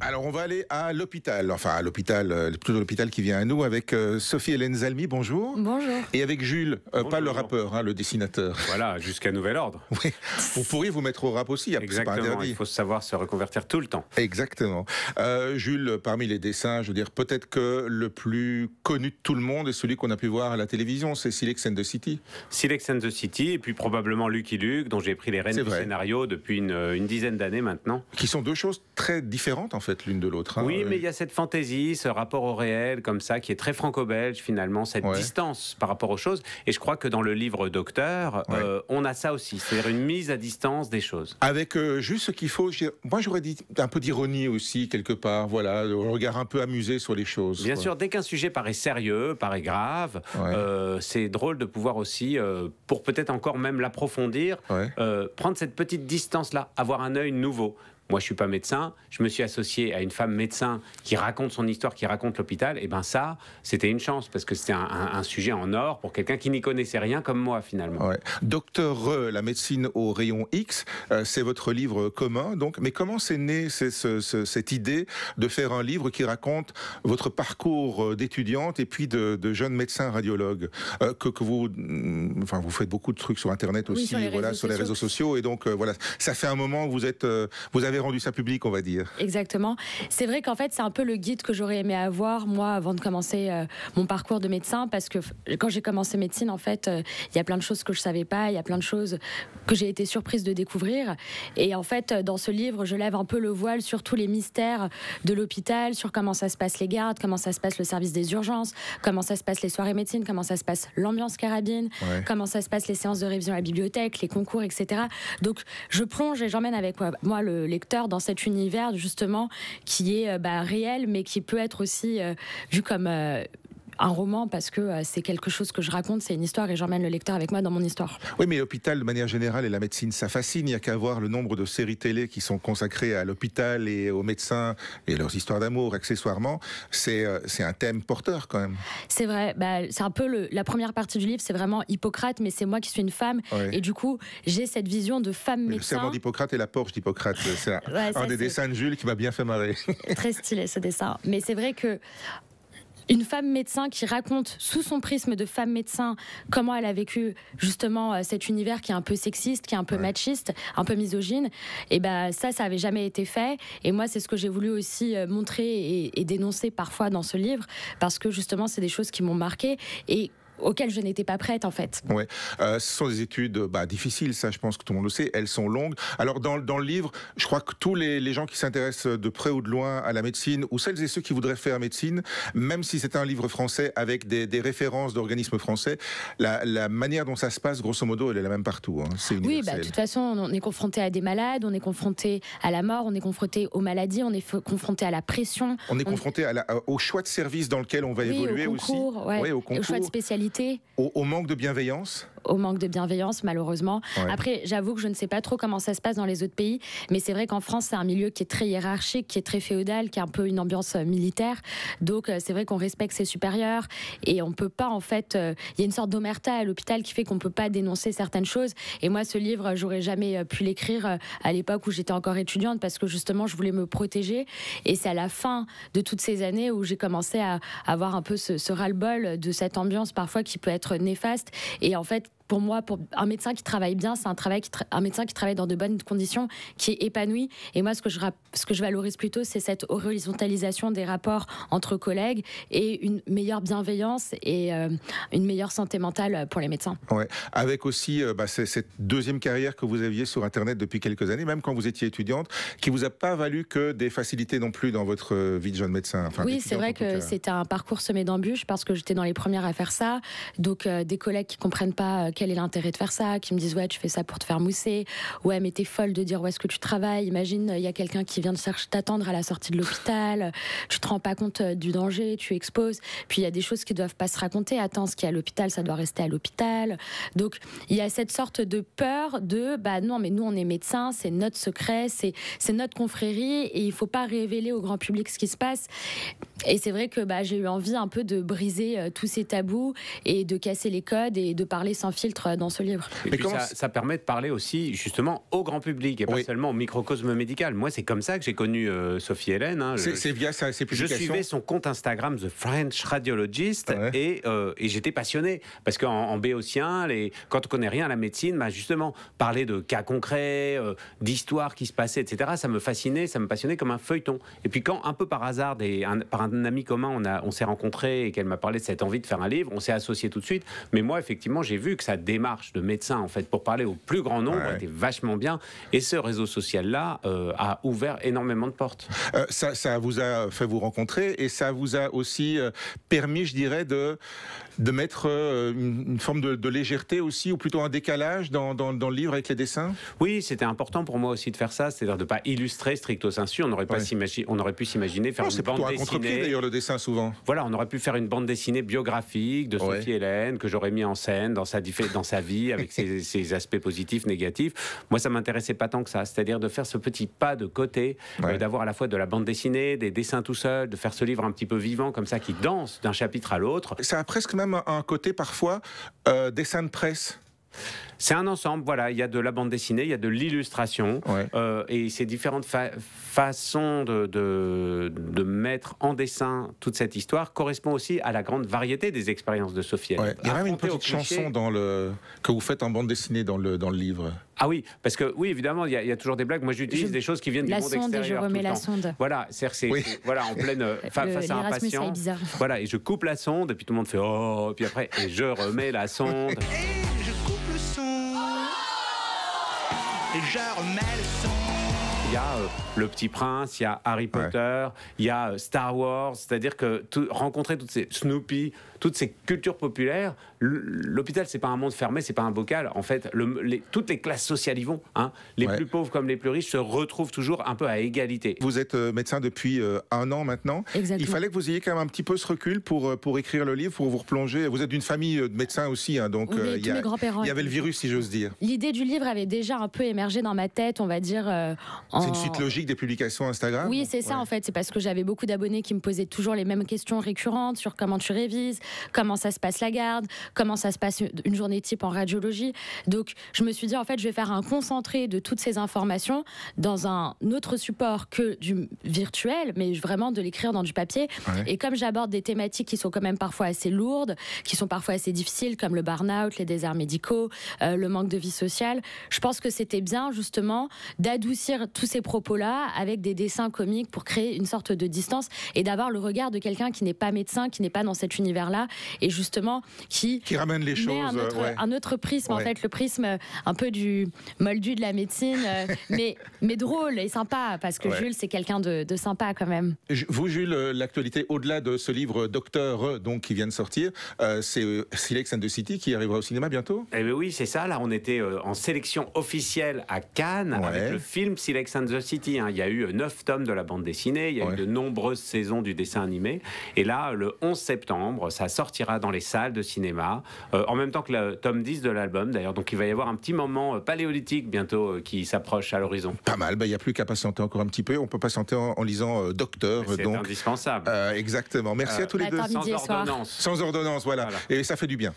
Alors on va aller à l'hôpital, enfin à l'hôpital, plutôt l'hôpital qui vient à nous avec Sophie-Hélène Zalmy, bonjour. Bonjour. Et avec Jules, pas Bonjour. le rappeur, le dessinateur. Voilà, jusqu'à nouvel ordre. Oui, vous pourriez vous mettre au rap aussi, c'est pas Exactement, interdit. il faut savoir se reconvertir tout le temps. Exactement. Jules, parmi les dessins, je veux dire, peut-être que le plus connu de tout le monde est celui qu'on a pu voir à la télévision, c'est Silex and the City. Silex and the City, et puis probablement Lucky Luke, dont j'ai pris les rênes C'est du vrai. scénario depuis une dizaine d'années maintenant. Qui sont deux choses très différentes en fait, l'une de l'autre. Oui, mais il y a cette fantaisie, ce rapport au réel, comme ça, qui est très franco-belge finalement, cette distance par rapport aux choses. Et je crois que dans le livre Docteur, on a ça aussi, c'est-à-dire une mise à distance des choses. Avec juste ce qu'il faut, moi j'aurais dit un peu d'ironie aussi, quelque part, voilà, le regard un peu amusé sur les choses. Bien sûr, dès qu'un sujet paraît sérieux, paraît grave, c'est drôle de pouvoir aussi, pour peut-être encore même l'approfondir, prendre cette petite distance-là, avoir un œil nouveau. Moi, je suis pas médecin. Je me suis associé à une femme médecin qui raconte son histoire, qui raconte l'hôpital. Et ben ça, c'était une chance parce que c'était un sujet en or pour quelqu'un qui n'y connaissait rien comme moi finalement. Ouais. Docteur la médecine au rayon X, c'est votre livre commun. Donc, mais comment c'est né cette idée de faire un livre qui raconte votre parcours d'étudiante et puis de jeune médecin radiologue que vous, enfin, vous faites beaucoup de trucs sur Internet aussi, sur les réseaux sociaux. Et donc voilà, ça fait un moment que vous avez rendu ça public, on va dire. Exactement. C'est vrai qu'en fait, c'est un peu le guide que j'aurais aimé avoir, moi, avant de commencer mon parcours de médecin, parce que quand j'ai commencé médecine, en fait, il y a plein de choses que je savais pas, il y a plein de choses que j'ai été surprise de découvrir. Et en fait, dans ce livre, je lève un peu le voile sur tous les mystères de l'hôpital, sur comment ça se passe les gardes, comment ça se passe le service des urgences, comment ça se passe les soirées médecine, comment ça se passe l'ambiance carabine, comment ça se passe les séances de révision à la bibliothèque, les concours, etc. Donc, je plonge et j'emmène avec moi le lecteur dans cet univers justement qui est réel mais qui peut être aussi vu comme un roman parce que c'est quelque chose que je raconte, c'est une histoire et j'emmène le lecteur avec moi dans mon histoire. Oui, mais l'hôpital de manière générale et la médecine, ça fascine. Il n'y a qu'à voir le nombre de séries télé qui sont consacrées à l'hôpital et aux médecins et leurs histoires d'amour accessoirement. C'est un thème porteur quand même. C'est vrai, c'est un peu la première partie du livre, c'est vraiment Hippocrate, mais c'est moi qui suis une femme et du coup j'ai cette vision de femme médecin. Le serment d'Hippocrate et la Porsche d'Hippocrate, c'est un des dessins de Jules qui m'a bien fait marrer. Très stylé ce dessin, mais c'est vrai que une femme médecin qui raconte sous son prisme de femme médecin comment elle a vécu justement cet univers qui est un peu sexiste, qui est un peu machiste, un peu misogyne, et ça avait jamais été fait. Et moi, c'est ce que j'ai voulu aussi montrer et dénoncer parfois dans ce livre, parce que justement, c'est des choses qui m'ont marquée et auxquelles je n'étais pas prête en fait. Ouais, ce sont des études difficiles, ça je pense que tout le monde le sait, elles sont longues. Alors dans le livre, je crois que tous les gens qui s'intéressent de près ou de loin à la médecine, ou celles et ceux qui voudraient faire médecine, même si c'est un livre français avec des références d'organismes français, la manière dont ça se passe, grosso modo, elle est la même partout. Hein. C'est universel. Oui, de toute façon, on est confronté à des malades, on est confronté à la mort, on est confronté aux maladies, on est confronté à la pression. On est confronté au choix de service dans lequel on va évoluer au concours, aussi. Au concours. Au choix de spécialité. Au manque de bienveillance. Au manque de bienveillance, malheureusement. Après, j'avoue que je ne sais pas trop comment ça se passe dans les autres pays, mais c'est vrai qu'en France, c'est un milieu qui est très hiérarchique, qui est très féodal, qui a un peu une ambiance militaire. Donc, c'est vrai qu'on respecte ses supérieurs et on peut pas, en fait... Il y a une sorte d'omerta à l'hôpital qui fait qu'on peut pas dénoncer certaines choses. Et moi, ce livre, j'aurais jamais pu l'écrire à l'époque où j'étais encore étudiante parce que, justement, je voulais me protéger. Et c'est à la fin de toutes ces années où j'ai commencé à avoir un peu ce ras-le-bol de cette ambiance parfois qui peut être néfaste. Et en fait, pour moi, pour un médecin qui travaille bien, c'est un médecin qui travaille dans de bonnes conditions, qui est épanoui. Et moi, ce que je valorise plutôt, c'est cette horizontalisation des rapports entre collègues et une meilleure bienveillance et une meilleure santé mentale pour les médecins. Ouais. Avec aussi cette deuxième carrière que vous aviez sur Internet depuis quelques années, même quand vous étiez étudiante, qui vous a pas valu que des facilités non plus dans votre vie de jeune médecin. Enfin, oui, c'est vrai que c'était un parcours semé d'embûches parce que j'étais dans les premières à faire ça. Donc, des collègues qui comprennent pas quel est l'intérêt de faire ça, qui me disent ouais tu fais ça pour te faire mousser, ouais mais t'es folle de dire où est-ce que tu travailles, imagine il y a quelqu'un qui vient t'attendre à la sortie de l'hôpital, tu te rends pas compte du danger, tu exposes, puis il y a des choses qui doivent pas se raconter, attends ce qui est à l'hôpital ça doit rester à l'hôpital, donc il y a cette sorte de peur de non mais nous on est médecins, c'est notre secret, c'est notre confrérie et il faut pas révéler au grand public ce qui se passe. Et c'est vrai que j'ai eu envie un peu de briser tous ces tabous et de casser les codes et de parler sans filtre filtre dans ce livre. Et puis ça permet de parler aussi justement au grand public et pas seulement au microcosme médical. Moi, c'est comme ça que j'ai connu Sophie Hélène. Hein. C'est via ses publications. Je suivais son compte Instagram The French Radiologist et j'étais passionné parce qu'en béotien, quand on connaît rien à la médecine, bah justement parler de cas concrets, d'histoires qui se passaient, etc. Ça me fascinait, ça me passionnait comme un feuilleton. Et puis quand un peu par hasard, par un ami commun, on s'est rencontrés et qu'elle m'a parlé de cette envie de faire un livre, on s'est associés tout de suite. Mais moi, effectivement, j'ai vu que sa démarche de médecin, en fait, pour parler au plus grand nombre, était vachement bien. Et ce réseau social-là a ouvert énormément de portes. Ça vous a fait vous rencontrer et ça vous a aussi permis, je dirais, de mettre une forme de légèreté aussi, ou plutôt un décalage dans le livre avec les dessins. Oui, c'était important pour moi aussi de faire ça, c'est-à-dire de ne pas illustrer stricto sensu. On aurait pu s'imaginer faire une bande dessinée. C'est plutôt un contre-pied d'ailleurs le dessin souvent. Voilà, on aurait pu faire une bande dessinée biographique de Sophie Hélène que j'aurais mis en scène dans sa vie avec ses aspects positifs, négatifs. Moi, ça m'intéressait pas tant que ça, c'est-à-dire de faire ce petit pas de côté, d'avoir à la fois de la bande dessinée, des dessins tout seul, de faire ce livre un petit peu vivant comme ça qui danse d'un chapitre à l'autre. Ça a presque même un côté parfois dessin de presse. C'est un ensemble, voilà. Il y a de la bande dessinée, il y a de l'illustration, et ces différentes façons de mettre en dessin toute cette histoire correspond aussi à la grande variété des expériences de Sophie Hélène. Il y a même une petite chanson que vous faites en bande dessinée dans le livre. Ah oui, parce que oui, évidemment, il y a toujours des blagues. Moi, j'utilise des choses qui viennent du monde extérieur. La sonde, et je remets la sonde. Voilà, voilà, en pleine face à un patient. Voilà, et je coupe la sonde, et puis tout le monde fait oh, et puis après, et je remets la sonde. Et je coupe le son. Et je remets le son. Il y a Le Petit Prince, il y a Harry Potter, il y a Star Wars, c'est-à-dire que rencontrer toutes ces Snoopy, toutes ces cultures populaires, l'hôpital c'est pas un monde fermé, c'est pas un bocal. En fait, toutes les classes sociales y vont. Hein. Les plus pauvres comme les plus riches se retrouvent toujours un peu à égalité. Vous êtes médecin depuis 1 an maintenant. Exactement. Il fallait que vous ayez quand même un petit peu ce recul pour écrire le livre, pour vous replonger. Vous êtes d'une famille de médecins aussi, hein, donc il y avait le virus, si j'ose dire. L'idée du livre avait déjà un peu émergé dans ma tête, on va dire. C'est une suite logique des publications Instagram. Oui, c'est ça en fait. C'est parce que j'avais beaucoup d'abonnés qui me posaient toujours les mêmes questions récurrentes sur comment tu révises, comment ça se passe la garde, comment ça se passe une journée type en radiologie. Donc, je me suis dit, en fait, je vais faire un concentré de toutes ces informations dans un autre support que du virtuel, mais vraiment de l'écrire dans du papier. Et comme j'aborde des thématiques qui sont quand même parfois assez lourdes, qui sont parfois assez difficiles, comme le burn-out, les déserts médicaux, le manque de vie sociale, je pense que c'était bien, justement, d'adoucir tous ces propos-là avec des dessins comiques pour créer une sorte de distance et d'avoir le regard de quelqu'un qui n'est pas médecin, qui n'est pas dans cet univers-là, et justement qui ramène les choses, un autre prisme, en fait, le prisme un peu du moldu de la médecine, mais drôle et sympa, parce que Jules, c'est quelqu'un de sympa quand même. Vous, Jules, l'actualité au-delà de ce livre Docteur, donc qui vient de sortir, c'est Silex and the City qui arrivera au cinéma bientôt. Eh bien oui, c'est ça. Là, on était en sélection officielle à Cannes avec le film Silex and the City. Hein. Il y a eu 9 tomes de la bande dessinée, il y a eu de nombreuses saisons du dessin animé, et là, le 11 septembre, ça sortira dans les salles de cinéma, en même temps que le tome 10 de l'album d'ailleurs, donc il va y avoir un petit moment paléolithique bientôt qui s'approche à l'horizon. Pas mal, il n'y a plus qu'à patienter encore un petit peu, on peut patienter en lisant Docteur. C'est indispensable. Exactement, merci à tous les deux. Sans ordonnance. Sans ordonnance, voilà. Et ça fait du bien.